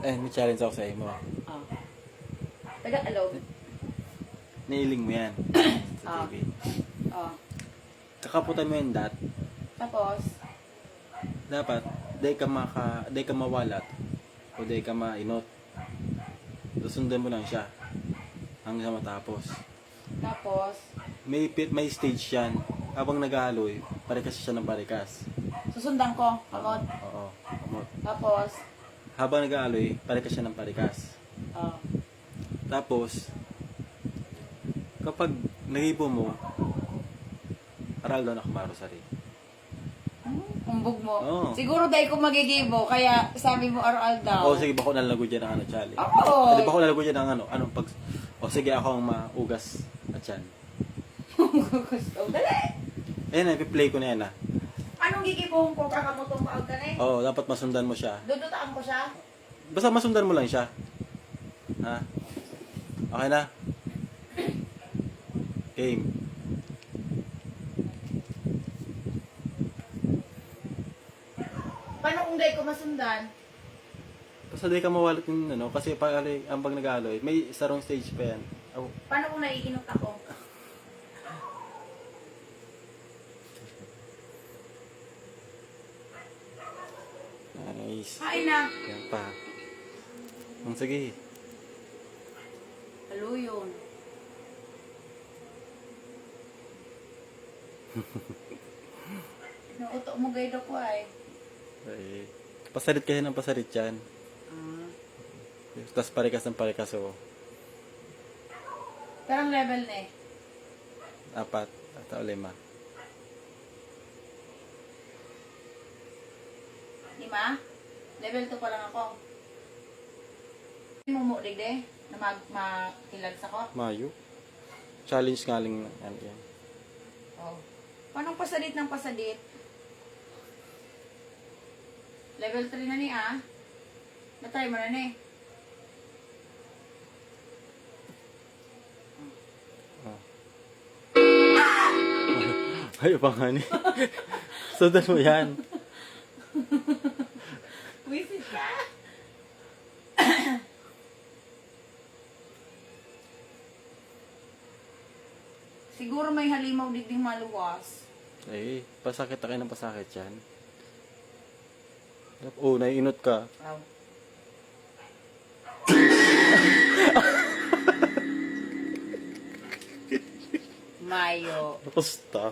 may challenge ako sa imo. Oh. Taga-alog. Nailing mo yan. Sa Ah. TV. Oh. Kakaputan mo yung dot. Tapos, Dapat, day ka mawalat o day ka mainot. Susundan mo lang siya hanggang sa matapos. tapos, May stage yan. Habang naghahaloy, parikas siya ng parikas. susundan ko. Kamot. Oo. Kamot. Tapos, Habang naghahaloy, parikas siya ng parikas. oh. Tapos, kapag nahibo mo, aral doon ako marosari. Umbog mo. Oo. Siguro dahil ko magigibo, kaya sabi mo aral daw. O sige, bako nalago dyan ng Charlie. Oo. Di ba ako nalago dyan ng anong pag... O sige, ako ang maugas at yan. Gusto. Dali! Ayan, ipi-play ko na yan Anong gigibong ko kakamutong kaag ka na eh? Oo, dapat masundan mo siya. Dudutaan ko siya? Basta masundan mo lang siya. Ha? Okay na? Game. Paano kung dahil ko masundan? Basta di ka mawalat yung kasi pag nag-aloy, may sarong stage pa yan. Oh, Paano kung naiinot ako? nice. Kain na! Yan pa. Sige. Halo yun. Nauto mo gaydo ko ay. Ay, pasarit kasi ng pasarit yan. Ah. Tapos parikas ng parikas, oh. Tarang level na eh. 4 at 5. 5? Level 2 pa lang ako. Mumulig de na makilag sa ko. Mayo. Challenge nga lang yan. Oh. Paano pasadit ng pasadit? Level 3 na ni ah. Natry mo na ni. Ay, pa nga ni. Sundan mo yan. Wisit ka? Siguro may halimaw digding maluwas. Ay, pasakit na kayo ng pasakit yan. Oh, naiinot ka. Wow. Mayo. Basta.